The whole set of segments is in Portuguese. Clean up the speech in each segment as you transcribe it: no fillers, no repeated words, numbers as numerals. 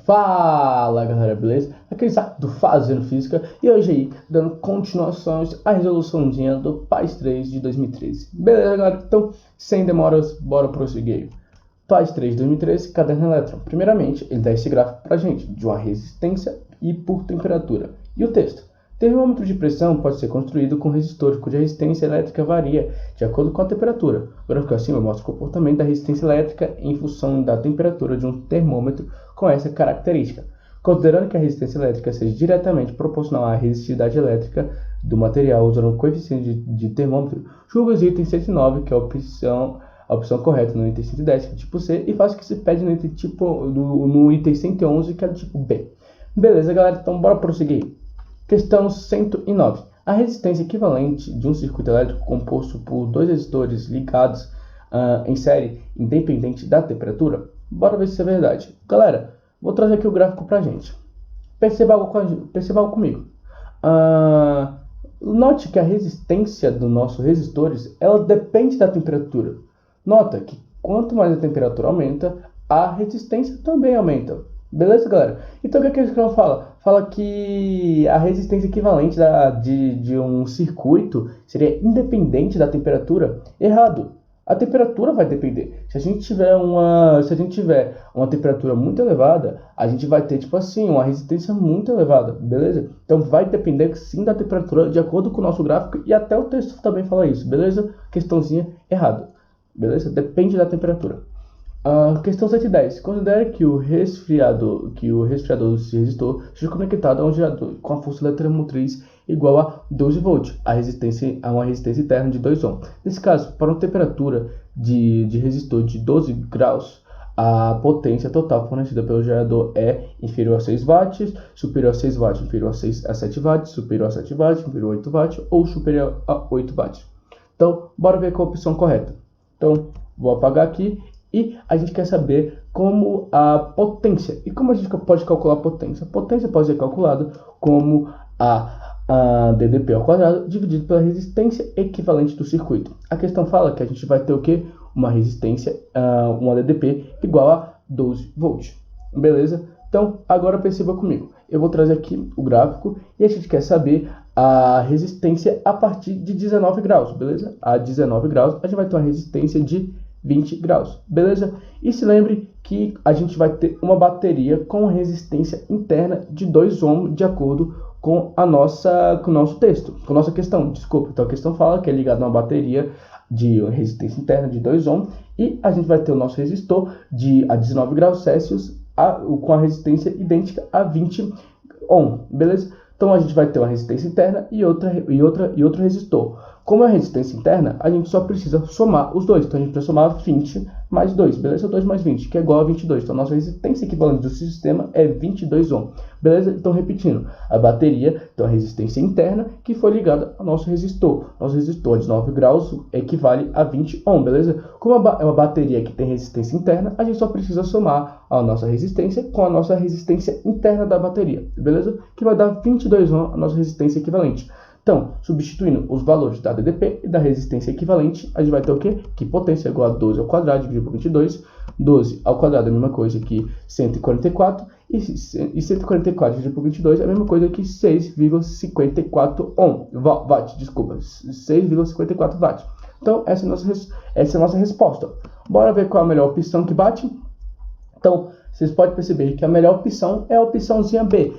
Fala galera, beleza? Aqui é Isaac do Fazendo Física e hoje aí dando continuações à resoluçãozinha do PAS 3 de 2013. Beleza galera? Então, sem demoras, bora prosseguir. PAS 3 de 2013, caderno elétron. Primeiramente, ele dá esse gráfico pra gente de uma resistência e por temperatura. E o texto? Termômetro de pressão pode ser construído com resistores cuja resistência elétrica varia de acordo com a temperatura. O gráfico acima mostra o comportamento da resistência elétrica em função da temperatura de um termômetro com essa característica. Considerando que a resistência elétrica seja diretamente proporcional à resistividade elétrica do material usando o coeficiente de termômetro, julgue os itens 109, que é a opção correta, no item 110, que é tipo C, e faça o que se pede no item 111, que é do tipo B. Beleza, galera? Então, bora prosseguir. Questão 109. A resistência equivalente de um circuito elétrico composto por dois resistores ligados em série, independente da temperatura? Bora ver se isso é verdade. Galera, vou trazer aqui o gráfico pra gente. Perceba algo comigo. Note que a resistência dos nossos resistores, ela depende da temperatura. Nota que quanto mais a temperatura aumenta, a resistência também aumenta. Beleza, galera? Então, o que a questão fala? Fala que a resistência equivalente de um circuito seria independente da temperatura. Errado. A temperatura vai depender. Se a gente tiver uma temperatura muito elevada, a gente vai ter, tipo assim, uma resistência muito elevada, beleza? Então, vai depender, sim, da temperatura, de acordo com o nosso gráfico, e até o texto também fala isso, beleza? Questãozinha errado, beleza? Depende da temperatura. Questão 110. Considere que o resfriador do resistor seja conectado a um gerador com a força eletromotriz igual a 12 volts, a uma resistência interna de 2 ohms. Nesse caso, para uma temperatura de resistor de 12 graus, a potência total fornecida pelo gerador é inferior a 6 watts, superior a 6 watts, inferior a 7 watts, superior a 7 watts, inferior a 8 watts ou superior a 8 watts. Então, bora ver qual a opção correta. Então, vou apagar aqui. E a gente quer saber como a potência. E como a gente pode calcular a potência? A potência pode ser calculada como a DDP ao quadrado dividido pela resistência equivalente do circuito. A questão fala que a gente vai ter o quê? Uma resistência, uma DDP igual a 12 volts. Beleza? Então, agora perceba comigo. Eu vou trazer aqui o gráfico e a gente quer saber a resistência a partir de 19 graus. Beleza? A 19 graus a gente vai ter uma resistência de 20 graus, beleza? E se lembre que a gente vai ter uma bateria com resistência interna de 2 ohms de acordo com o nosso texto, com a nossa questão, desculpa. Então a questão fala que é ligado a uma bateria de resistência interna de 2 ohms e a gente vai ter o nosso resistor a 19 graus Celsius com a resistência idêntica a 20 ohms, beleza? Então a gente vai ter uma resistência interna e outro resistor. Como é a resistência interna, a gente só precisa somar os dois. Então a gente precisa somar 20 mais 2, beleza? 2 mais 20, que é igual a 22. Então a nossa resistência equivalente do sistema é 22 ohms, beleza? Então repetindo, a bateria tem uma resistência interna que foi ligada ao nosso resistor. Nosso resistor de 9 graus equivale a 20 ohms, beleza? Como é uma bateria que tem resistência interna, a gente só precisa somar a nossa resistência com a nossa resistência interna da bateria, beleza? Que vai dar 22 ohms a nossa resistência equivalente. Então, substituindo os valores da DDP e da resistência equivalente, a gente vai ter o quê? Que potência é igual a 12 ao quadrado dividido por 22. 12 ao quadrado é a mesma coisa que 144. E 144 dividido por 22 é a mesma coisa que 6,54 watts. Desculpa, 6,54 watts. Então, essa é a nossa resposta. Bora ver qual é a melhor opção que bate? Então, vocês podem perceber que a melhor opção é a opçãozinha B.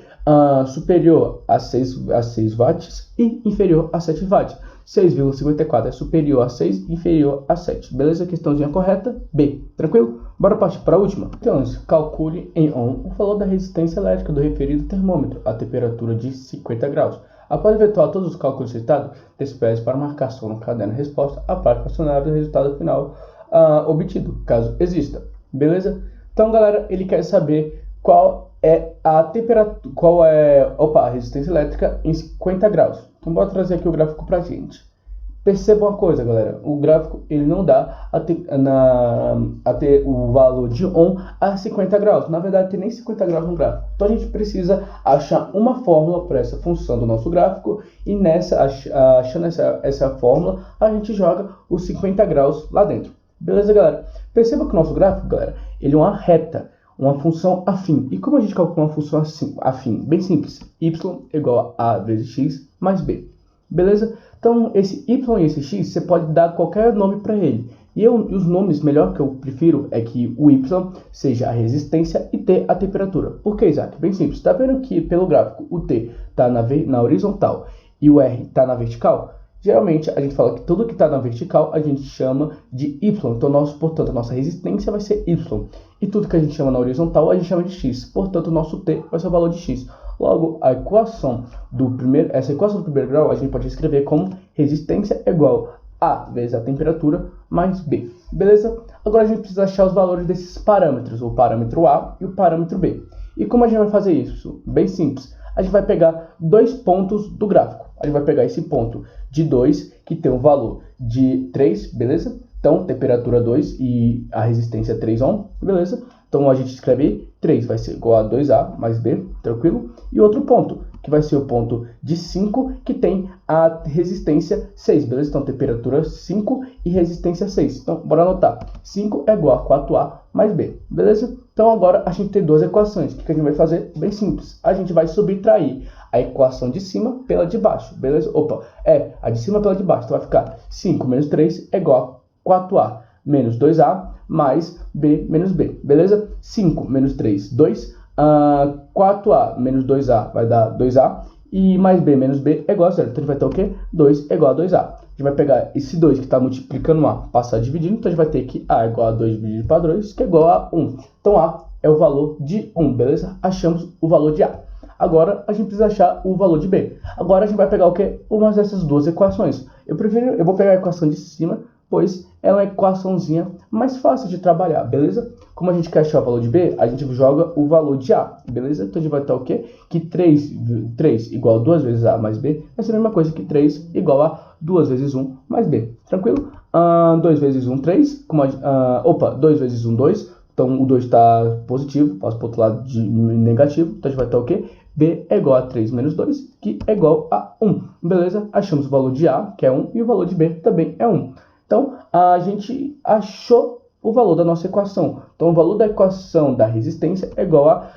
Superior a 6 watts e inferior a 7 watts. 6,54 é superior a 6 e inferior a 7. Beleza? Questãozinha correta? B. Tranquilo? Bora partir para a última. Então, calcule em ohm o valor da resistência elétrica do referido termômetro a temperatura de 50 graus. Após efetuar todos os cálculos citados, despese para marcação no caderno resposta a parte fracionária do resultado final obtido, caso exista. Beleza? Então, galera, ele quer saber qual é a temperatura, a resistência elétrica em 50 graus. Então, bora trazer aqui o gráfico pra gente. Perceba uma coisa, galera, o gráfico ele não dá a ter o valor de ohm a 50 graus. Na verdade, tem nem 50 graus no gráfico. Então, a gente precisa achar uma fórmula para essa função do nosso gráfico e achando essa fórmula, a gente joga os 50 graus lá dentro. Beleza, galera? Perceba que o nosso gráfico, galera, ele é uma reta. uma função afim. E como a gente calcula uma função afim? Bem simples, y igual a vezes x mais b. Beleza? Então, esse y e esse x, você pode dar qualquer nome para ele. E os nomes melhor que eu prefiro é que o y seja a resistência e t a temperatura. Por que, Isaac? Bem simples. Está vendo que pelo gráfico o t está na horizontal e o r está na vertical? Geralmente a gente fala que tudo que está na vertical a gente chama de y. Então, portanto, a nossa resistência vai ser y. E tudo que a gente chama na horizontal a gente chama de x. Portanto, o nosso t vai ser o valor de x. Logo, essa equação do primeiro grau a gente pode escrever como resistência igual a vezes a temperatura mais b. Beleza? Agora a gente precisa achar os valores desses parâmetros, o parâmetro a e o parâmetro b. E como a gente vai fazer isso? Bem simples. A gente vai pegar dois pontos do gráfico. A gente vai pegar esse ponto de 2, que tem um valor de 3, beleza? Então, temperatura 2 e a resistência 3 ohm, beleza? Então, a gente escreve 3 vai ser igual a 2A mais B, tranquilo? E outro ponto, que vai ser o ponto de 5, que tem a resistência 6, beleza? Então, temperatura 5 e resistência 6. Então, bora anotar. 5 é igual a 4A mais B, beleza? Então, agora a gente tem duas equações. O que a gente vai fazer? Bem simples. A gente vai subtrair a equação de cima pela de baixo, beleza? A de cima pela de baixo. Então, vai ficar 5 menos 3 é igual a 4A menos 2A mais B menos B, beleza? 5 menos 3, 2. 4A menos 2A vai dar 2A. E mais B menos B é igual a 0. Então, a gente vai ter o quê? 2 é igual a 2A. A gente vai pegar esse 2 que está multiplicando A, passar dividindo. Então, a gente vai ter que A é igual a 2 dividido para 2, que é igual a 1. Então, A é o valor de 1, beleza? Achamos o valor de A. Agora, a gente precisa achar o valor de B. Agora, a gente vai pegar o quê? Uma dessas duas equações. Eu vou pegar a equação de cima, pois ela é uma equaçãozinha mais fácil de trabalhar, beleza? Como a gente quer achar o valor de B, a gente joga o valor de A, beleza? Então, a gente vai ter o quê? Que 3 igual a 2 vezes A mais B vai ser a mesma coisa que 3 igual a 2 vezes 1 mais B, tranquilo? 2 vezes 1, 3. 2 vezes 1, 2. Então, o 2 está positivo, passa para o outro lado de negativo. Então, a gente vai ter o quê? B é igual a 3 menos 2, que é igual a 1. Beleza? Achamos o valor de A, que é 1, e o valor de B também é 1. Então, a gente achou o valor da nossa equação. Então, o valor da equação da resistência é igual a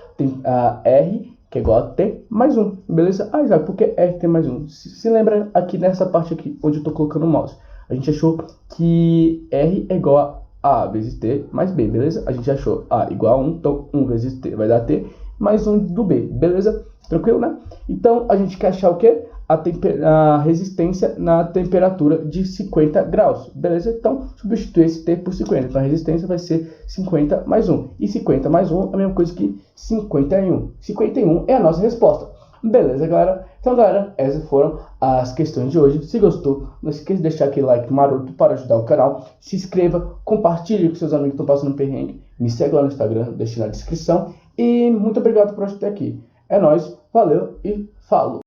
R, que é igual a T mais 1. Beleza? Isaac, por que R tem mais 1? Se lembra aqui nessa parte aqui, onde eu estou colocando o mouse. A gente achou que R é igual a vezes T mais B, beleza? A gente achou A igual a 1, então 1 vezes T vai dar T mais 1 do B, beleza? Tranquilo, né? Então, a gente quer achar o quê? A resistência na temperatura de 50 graus, beleza? Então, substituir esse T por 50. Então, a resistência vai ser 50 mais 1. E 50 mais 1 é a mesma coisa que 51. 51 é a nossa resposta. Beleza, galera? Então, galera, essas foram as questões de hoje. Se gostou, não esqueça de deixar aquele like maroto para ajudar o canal. Se inscreva, compartilhe com seus amigos que estão passando perrengue. Me segue lá no Instagram, deixe na descrição. E muito obrigado por assistir aqui. É nóis, valeu e falou!